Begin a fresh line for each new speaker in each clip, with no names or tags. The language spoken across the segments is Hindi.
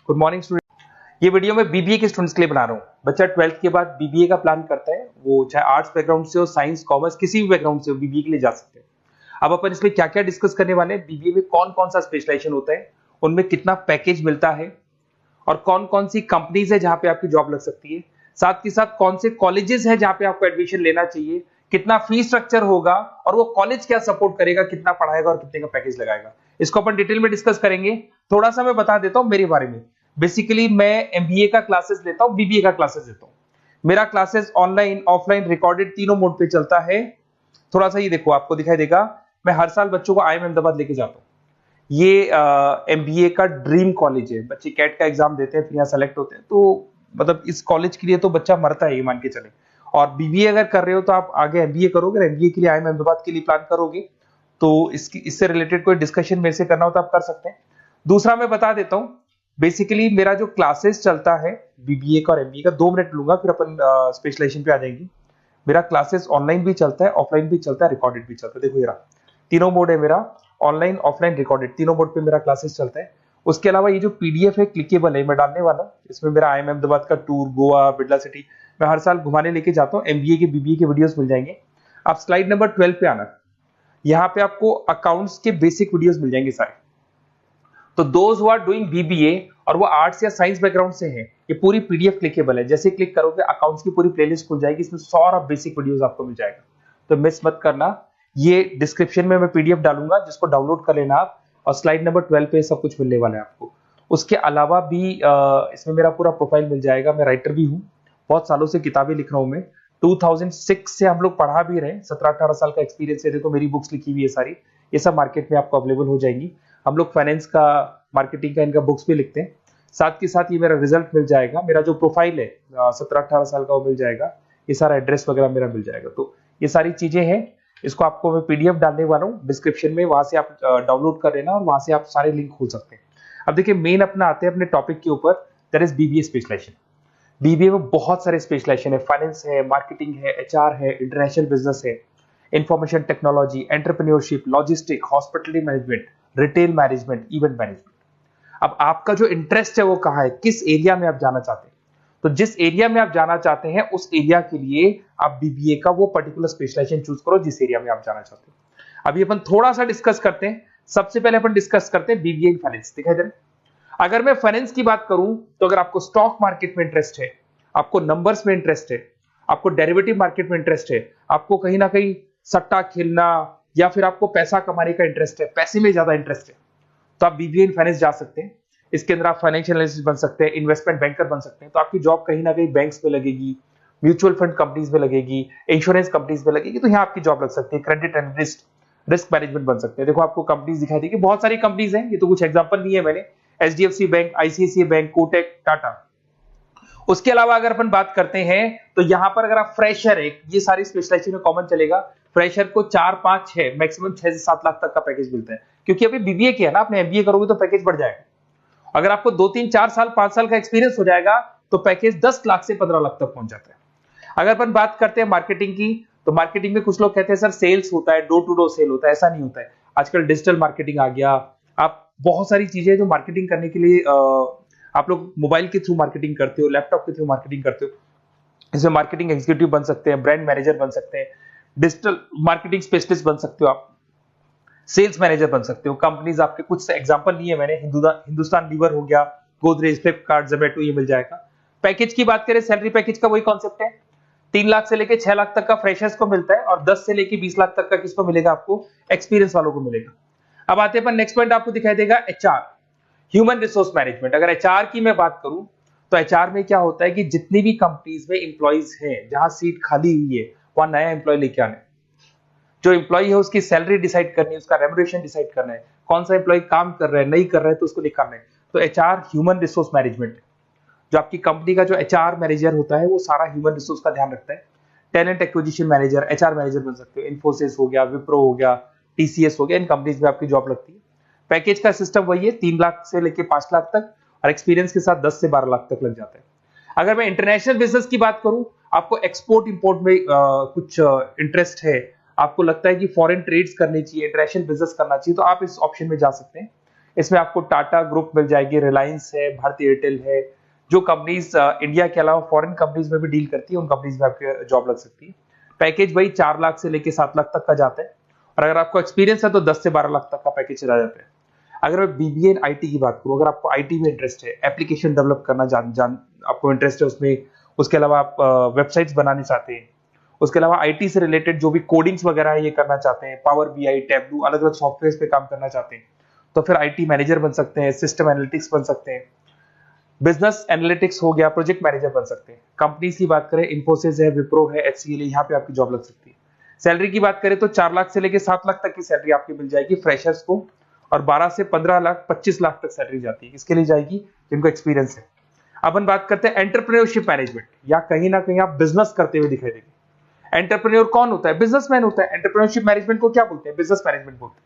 Good morning student. ये वीडियो मैं बीबीए के स्टूडेंट्स के लिए बना रहा हूँ। बच्चा 12th के बाद बीबीए का प्लान करता है, वो चाहे आर्ट्स बैकग्राउंड से हो, साइंस, कॉमर्स, किसी भी बैकग्राउंड से हो, बीबीए के लिए जा सकते हैं। अब अपन इसमें क्या क्या डिस्कस करने वाले हैं, बीबीए में कौन कौन सा स्पेशलाइजेशन होता है, उनमें कितना पैकेज मिलता है और कौन कौन सी कंपनीज है जहां पे आपकी जॉब लग सकती है, साथ ही साथ कौन से कॉलेजेस है जहां पे आपको एडमिशन लेना चाहिए, कितना फी स्ट्रक्चर होगा और वो कॉलेज क्या सपोर्ट करेगा, कितना पढ़ाएगा और कितने का पैकेज लगाएगा, इसको अपन डिटेल में डिस्कस करेंगे। थोड़ा सा मैं बता देता हूं मेरे बारे में। बेसिकली मैं एमबीए का क्लासेस लेता हूं, बीबीए का क्लासेस लेता हूं। मेरा क्लासेस ऑनलाइन, ऑफलाइन, रिकॉर्डेड तीनों मोड पे चलता है। थोड़ा सा ये देखो, आपको दिखाई देगा, मैं हर साल बच्चों को आईएम अहमदाबाद लेके जाता हूँ। ये एमबीए का ड्रीम कॉलेज है। बच्चे कैट का एग्जाम देते हैं, फिर यहाँ सेलेक्ट होते हैं, तो मतलब इस कॉलेज के लिए तो बच्चा मरता है, ये मान के चले। और बीबीए अगर कर रहे हो तो आप आगे एमबीए करोगे, एमबीए के लिए आईएम अहमदाबाद के लिए प्लान करोगे, तो इससे रिलेटेड कोई डिस्कशन मेरे से करना हो तो आप कर सकते हैं। दूसरा मैं बता देता हूँ, बेसिकली मेरा जो क्लासेस चलता है बीबीए का और एमबीए का, 2 मिनट लूंगा फिर अपन स्पेशलाइजेशन पे आ जाएंगे। मेरा क्लासेस ऑनलाइन भी चलता है, ऑफलाइन भी चलता है, रिकॉर्डेड भी चलता है। देखो ये रहा, तीनों मोड है मेरा, ऑनलाइन, ऑफलाइन, रिकॉर्डेड, तीनों मोड पे मेरा क्लासेस चलता है। उसके अलावा ये जो पीडीएफ है क्लिकेबल है, मैं डालने वाला हूँ। इसमें मेरा आईएम अहमदाबाद का टूर, गोवा, बिरला सिटी, मैं हर साल घुमाने लेके जाता हूँ। एमबीए के, बीबीए के वीडियोस मिल जाएंगे। आप स्लाइड नंबर 12 पे आना, यहाँ पे आपको अकाउंट्स के बेसिक वीडियोस मिल जाएंगे सारे। तो those who are doing BBA और वो आर्ट्स या साइंस बैकग्राउंड से हैं, ये पूरी पीडीएफ क्लिकेबल है। जैसे क्लिक करोगे अकाउंट्स की पूरी प्लेलिस्ट खुल जाएगी, इसमें सारा बेसिक वीडियोस आपको मिल जाएगा, तो मिस मत करना। ये डिस्क्रिप्शन में मैं पीडीएफ डालूंगा, जिसको डाउनलोड कर लेना आप, और स्लाइड नंबर 12 पे सब कुछ मिलने वाला है आपको। उसके अलावा भी इसमें मेरा पूरा प्रोफाइल मिल जाएगा। मैं राइटर भी हूँ, बहुत सालों से किताबें लिख रहा हूँ मैं। 2006 से हम लोग पढ़ा भी रहे, 17-18 साल का एक्सपीरियंस है। देखो मेरी बुक्स लिखी हुई है सारी, ये सब मार्केट में आपको अवेलेबल हो जाएंगी। हम लोग फाइनेंस का, मार्केटिंग का, इनका बुक्स भी लिखते हैं। साथ के साथ ये मेरा रिजल्ट मिल जाएगा, मेरा जो प्रोफाइल है 17-18 साल का वो मिल जाएगा, ये सारा एड्रेस वगैरह मेरा मिल जाएगा। तो ये सारी चीजें हैं, इसको आपको मैं पीडीएफ डालने वाला हूँ डिस्क्रिप्शन में, वहां से आप डाउनलोड कर लेना और वहां से आप सारे लिंक खोल सकते हैं। अब देखिए मेन अपना आते हैं अपने टॉपिक के ऊपर, that is BBA specialisation. BBA में बहुत सारे स्पेशलाइजेशन है, फाइनेंस है, मार्केटिंग है, एचआर है, इंटरनेशनल बिजनेस है, information technology, entrepreneurship, logistic, hospitality management, retail management, event management. अब आपका जो इंटरेस्ट है वो कहाँ है, किस एरिया में आप जाना चाहते हैं, तो जिस एरिया में आप जाना चाहते हैं उस एरिया के लिए आप बीबीए का वो पर्टिकुलर स्पेशलाइजेशन चूज करो जिस एरिया में आप जाना चाहते हैं। अभी अपन थोड़ा सा डिस्कस करते हैं। सबसे पहले अपन डिस्कस करते हैं बीबीए इन फाइनेंस। दिखाई दे रहा है? अगर मैं फाइनेंस की बात करूं तो अगर आपको स्टॉक मार्केट में इंटरेस्ट है, आपको नंबर्स में इंटरेस्ट है, आपको डेरिवेटिव मार्केट में इंटरेस्ट है, आपको कहीं ना कहीं सट्टा खेलना या फिर आपको पैसा कमाने का इंटरेस्ट है, पैसे में ज्यादा इंटरेस्ट है, तो आप बीबीए इन फाइनेंस जा सकते हैं। इसके अंदर आप फाइनेंशियल एनालिस्ट बन सकते हैं, इन्वेस्टमेंट बैंकर बन सकते हैं। तो आपकी जॉब कहीं ना कहीं बैंक्स में लगेगी, म्यूचुअल फंड कंपनीज में लगेगी, इंश्योरेंस कंपनीज में लगेगी, तो यहाँ आपकी जॉब लग सकती है। क्रेडिट एनालिस्ट, रिस्क मैनेजमेंट बन सकते हैं। देखो आपको कंपनीज दिखाई देगी, बहुत सारी कंपनीज हैं, ये तो कुछ एग्जांपल नहीं है मैंने, HDFC bank, ICICI bank, Kotak, Tata. उसके अलावा अगर अपन बात करते हैं तो यहां पर अगर आप फ्रेशर है, ये सारी स्पेशलाइजेशन में कॉमन चलेगा, फ्रेशर को 4, 5, 6, मैक्सिमम 6 से 7 लाख तक का पैकेज मिलता है। क्योंकि अभी बीबीए किया ना आपने, एमबीए करोगे तो पैकेज बढ़ जाएगा। अगर आपको 2, 3, 4 साल, 5 साल का एक्सपीरियंस हो जाएगा तो पैकेज 10 लाख से 15 लाख तक पहुंच जाता है। अगर अपन बात करते हैं मार्केटिंग की, तो मार्केटिंग में कुछ लोग कहते हैं सर सेल्स होता है, डोर टू डोर सेल होता है, ऐसा नहीं होता है। आजकल डिजिटल मार्केटिंग आ गया, आप बहुत सारी चीजें जो मार्केटिंग करने के लिए आप लोग मोबाइल के थ्रू मार्केटिंग करते हो, लैपटॉप के थ्रू मार्केटिंग करते हो। इसमें मार्केटिंग एग्जीक्यूटिव बन सकते हैं, ब्रांड मैनेजर बन सकते हैं, डिजिटल मार्केटिंग स्पेशलिस्ट बन सकते हो, आप सेल्स मैनेजर बन सकते हो। कंपनीज आपके कुछ एग्जांपल लिए मैंने, हिंदुस्तान लीवर हो गया, गोदरेज, फ्लिपकार्ट, जोमेटो, ये मिल जाएगा। पैकेज की बात करें, सैलरी पैकेज का वही कॉन्सेप्ट है, 3 लाख से लेके 6 लाख तक का फ्रेशर्स को मिलता है, और 10 से लेके 20 लाख तक का किसको मिलेगा, आपको एक्सपीरियंस वालों को मिलेगा। अब आते हैं नेक्स्ट पॉइंट, आपको दिखाई देगा एचआर, ह्यूमन रिसोर्स मैनेजमेंट। अगर एचआर की मैं बात करूं तो एचआर में क्या होता है कि जितनी भी कंपनीज में इंप्लॉइज हैं, जहां सीट खाली हुई है वहां नया इंप्लॉय लेके आना है। जो इंप्लॉय है उसकी सैलरी डिसाइड करनी है, उसका रेम्युनरेशन डिसाइड करना है, कौन सा इंप्लॉय काम कर रहा है, नहीं कर रहा है तो उसको निकालना है। तो एचआर ह्यूमन रिसोर्स मैनेजमेंट, जो आपकी कंपनी का जो एचआर मैनेजर होता है वो सारा ह्यूमन रिसोर्स का ध्यान रखता है। Talent acquisition manager, HR manager बन सकते हो। इन्फोसिस हो गया, विप्रो हो गया, टीसीएस हो गया, इन कंपनीज में आपकी जॉब लगती है। पैकेज का सिस्टम वही है, 3 लाख से लेके 5 लाख तक, और एक्सपीरियंस के साथ 10 से 12 लाख तक लग जाता है। अगर मैं इंटरनेशनल बिजनेस की बात करूं, आपको एक्सपोर्ट इंपोर्ट में कुछ इंटरेस्ट है, आपको लगता है कि फॉरेन ट्रेड्स करनी चाहिए, इंटरनेशनल बिजनेस करना चाहिए, तो आप इस ऑप्शन में जा सकते हैं। इसमें आपको टाटा ग्रुप मिल जाएगी, रिलायंस है, भारतीय एयरटेल है, जो कंपनीज इंडिया के अलावा फॉरेन कंपनीज में भी डील करती है, उन कंपनीज में आपके जॉब लग सकती है। पैकेज वही 4 लाख से लेके 7 लाख तक का जाता है, और अगर आपको एक्सपीरियंस है तो 10 से 12 लाख तक का पैकेज चला जाता है। अगर मैं बीबीए इन आईटी की बात करूं, अगर आपको आईटी में इंटरेस्ट है, एप्लीकेशन डेवलप करना आपको इंटरेस्ट है उसमें, उसके अलावा आप वेबसाइट्स बनाने चाहते हैं, उसके अलावा आईटी से रिलेटेड जो भी कोडिंग्स वगैरह है ये करना चाहते हैं, पावर बीआई, टैबलू, अलग अलग सॉफ्टवेयर पे काम करना चाहते हैं, तो फिर आईटी मैनेजर बन सकते हैं, सिस्टम एनालिटिक्स बन सकते हैं, बिजनेस एनालिटिक्स हो गया, प्रोजेक्ट मैनेजर बन सकते हैं। कंपनीज की बात करें, इन्फोसिस है, विप्रो है, एचसीएल है, यहाँ पे आपकी जॉब लग सकती है। सैलरी की बात करें तो 4 लाख से लेके 7 लाख तक की सैलरी आपकी मिल जाएगी फ्रेशर्स को, और 12 से 15 लाख 25 लाख तक सैलरी जाती है। इसके लिए जाएगी जिनको एक्सपीरियंस है। अपन बात करते हैं एंटरप्रेन्योरशिप मैनेजमेंट, या कहीं ना कहीं आप बिजनेस करते हुए दिखाई देंगे। एंटरप्रेन्योर कौन होता है? बिजनेसमैन होता है। एंटरप्रेन्योरशिप मैनेजमेंट को क्या बोलते हैं? बिजनेस मैनेजमेंट बोलते हैं।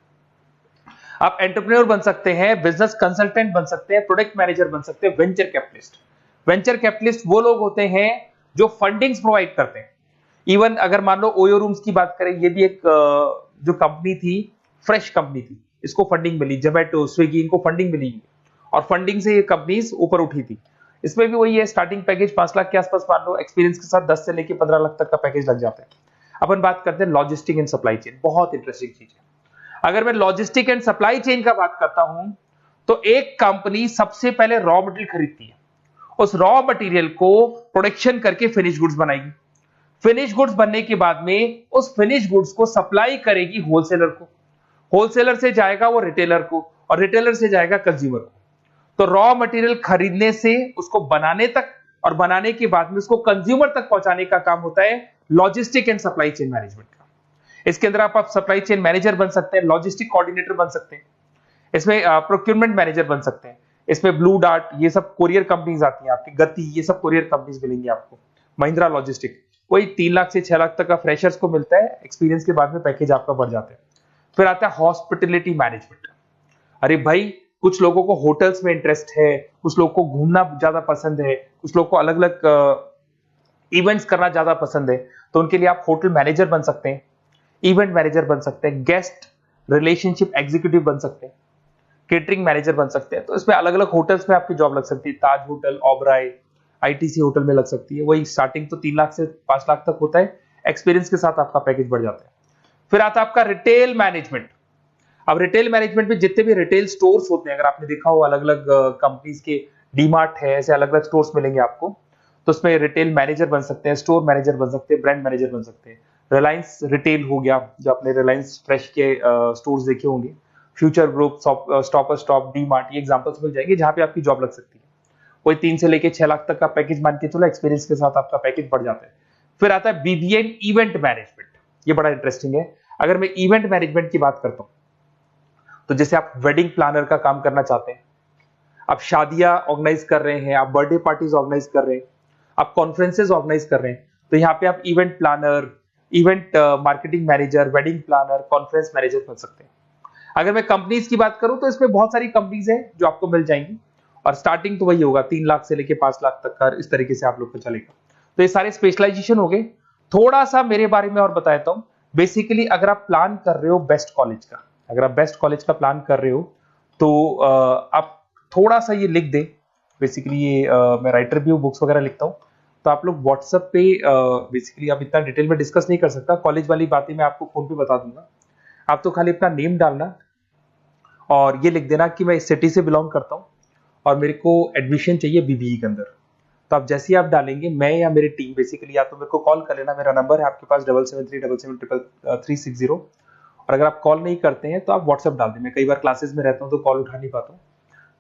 आप एंटरप्रेन्योर बन सकते हैं, बिजनेस कंसल्टेंट बन सकते हैं, प्रोडक्ट मैनेजर बन सकते हैं, वेंचर कैपिटलिस्ट। वेंचर कैपिटलिस्ट वो लोग होते हैं जो फंडिंग्स प्रोवाइड करते हैं। इवन अगर मान लो ओयो रूम्स की बात करें, ये भी एक जो कंपनी थी, फ्रेश कंपनी थी, इसको फंडिंग मिली, जोमेटो, स्विगी, इनको फंडिंग मिली, और फंडिंग से ये कंपनीज ऊपर उठी थी। इसमें भी वही है, स्टार्टिंग पैकेज 5 लाख के आसपास मान लो, एक्सपीरियंस के साथ 10 से लेके 15 लाख तक का पैकेज लग जाता है। अपन बात करते हैं लॉजिस्टिक एंड सप्लाई चेन, बहुत इंटरेस्टिंग चीज है। अगर मैं लॉजिस्टिक एंड सप्लाई चेन का बात करता हूं, तो एक कंपनी सबसे पहले रॉ मटेरियल खरीदती है, उस रॉ मटेरियल को प्रोडक्शन करके फिनिश गुड्स बनाएगी। फिनिश गुड्स बनने के बाद में उस फिनिश गुड्स को सप्लाई करेगी होलसेलर को, होलसेलर से जाएगा वो रिटेलर को, और रिटेलर से जाएगा कंज्यूमर को। तो रॉ मटेरियल खरीदने से उसको बनाने तक, और बनाने के बाद में उसको कंज्यूमर तक पहुंचाने का काम होता है logistic and supply chain management का। इसके अंदर आप सप्लाई चेन मैनेजर बन सकते हैं, लॉजिस्टिक कोऑर्डिनेटर बन सकते हैं, इसमें प्रोक्योरमेंट मैनेजर बन सकते हैं, इसमें ब्लू डार्ट, ये सब कोरियर कंपनीज आती हैं आपकी, गति, ये सब कोरियर कंपनीज मिलेंगी आपको, महिंद्रा लॉजिस्टिक। वही 3 लाख से 6 लाख तक का फ्रेशर्स को मिलता है, एक्सपीरियंस के बाद में पैकेज आपका बढ़ जाता है। फिर आता है हॉस्पिटलिटी मैनेजमेंट। अरे भाई, कुछ लोगों को होटल्स में इंटरेस्ट है, कुछ लोगों को घूमना ज्यादा पसंद है, कुछ लोगों को अलग अलग इवेंट्स करना ज्यादा पसंद है, तो उनके लिए आप होटल मैनेजर बन सकते हैं, इवेंट मैनेजर बन सकते हैं, गेस्ट रिलेशनशिप एग्जीक्यूटिव बन सकते हैं, केटरिंग मैनेजर बन सकते हैं। तो इसमें अलग अलग होटल्स में आपकी जॉब लग सकती है, ताज होटल, ओबराय, आईटीसी होटल में लग सकती है। वही स्टार्टिंग तो 3 लाख से 5 लाख तक होता है, एक्सपीरियंस के साथ आपका पैकेज बढ़ जाता है। फिर आता है आपका रिटेल मैनेजमेंट। अब रिटेल मैनेजमेंट में जितने भी रिटेल स्टोर्स होते हैं, अगर आपने देखा हो अलग अलग कंपनीज के, डीमार्ट है, ऐसे अलग अलग स्टोर्स मिलेंगे आपको, तो उसमें रिटेल मैनेजर बन सकते हैं, स्टोर मैनेजर बन सकते हैं, ब्रांड मैनेजर बन सकते हैं। रिलायंस रिटेल हो गया, जो आपने रिलायंस फ्रेश के स्टोर्स देखे होंगे, future group, stop stop, DMart, ये एग्जांपल्स मिल जाएंगे जहां पे आपकी जॉब लग सकती है। कोई 3 से लेके 6 लाख तक का पैकेज मान के चलो, एक्सपीरियंस के साथ आपका पैकेज बढ़ जाता है। फिर आता है बीबीए इवेंट मैनेजमेंट, ये बड़ा इंटरेस्टिंग है। अगर मैं इवेंट मैनेजमेंट की बात करता हूं, तो जैसे आप वेडिंग प्लानर का काम करना चाहते हैं, आप शादियां ऑर्गेनाइज कर रहे हैं, आप बर्थडे पार्टीज ऑर्गेनाइज कर रहे हैं, आप कॉन्फ्रेंसेज ऑर्गेनाइज कर रहे हैं, तो यहाँ पे आप event planner, event marketing manager, wedding planner, conference manager बन सकते हैं। अगर मैं कंपनीज की बात करूं, तो इसमें बहुत सारी कंपनीज हैं जो आपको मिल जाएंगी, और स्टार्टिंग तो वही होगा 3 लाख से लेके 5 लाख तक का, इस तरीके से आप लोग को चलेगा। तो ये सारे स्पेशलाइजेशन हो गए। थोड़ा सा मेरे बारे में और बता देता हूं। बेसिकली अगर आप प्लान कर रहे हो बेस्ट कॉलेज का, अगर आप बेस्ट कॉलेज का प्लान कर रहे हो, तो आप थोड़ा सा ये लिख दे। बेसिकली ये मैं राइटर भी हूँ, बुक्स वगैरह लिखता हूँ, तो आप लोग व्हाट्सएप पे, बेसिकली आप इतना डिटेल में डिस्कस नहीं कर सकता, कॉलेज वाली बातें मैं आपको फोन पे बता दूंगा। आप तो खाली अपना नेम डालना और ये लिख देना कि मैं इस सिटी से बिलोंग करता हूँ और मेरे को एडमिशन चाहिए बीबीई के अंदर। तो आप जैसे ही आप डालेंगे, मैं या मेरी टीम बेसिकली, या तो मेरे को कॉल कर लेना, मेरा नंबर है आपके पास 7737733360। और अगर आप कॉल नहीं करते हैं तो आप व्हाट्सएप डाल दें। मैं कई बार क्लासेस में रहता हूँ तो कॉल उठा नहीं पाता हूँ,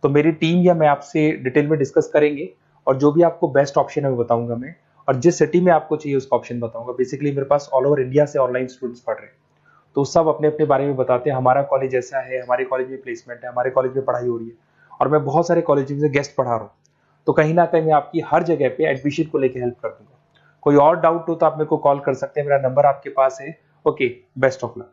तो मेरी टीम या मैं आपसे डिटेल में डिस्कस करेंगे, और जो भी आपको बेस्ट ऑप्शन है वो बताऊंगा मैं, और जिस सिटी में आपको चाहिए उसका ऑप्शन बताऊंगा। बेसिकली मेरे पास ऑल ओवर इंडिया से ऑनलाइन स्टूडेंट्स पढ़ रहे हैं, तो सब अपने अपने बारे में बताते हैं, हमारा कॉलेज ऐसा है, हमारे कॉलेज में प्लेसमेंट है, हमारे कॉलेज में पढ़ाई हो रही है, और मैं बहुत सारे कॉलेज में गेस्ट पढ़ा रहा हूँ। तो कहीं ना कहीं मैं आपकी हर जगह पे एडमिशन को लेकर हेल्प कर दूंगा। कोई और डाउट हो तो आप मेरे को कॉल कर सकते हैं, मेरा नंबर आपके पास है। Okay, best of luck.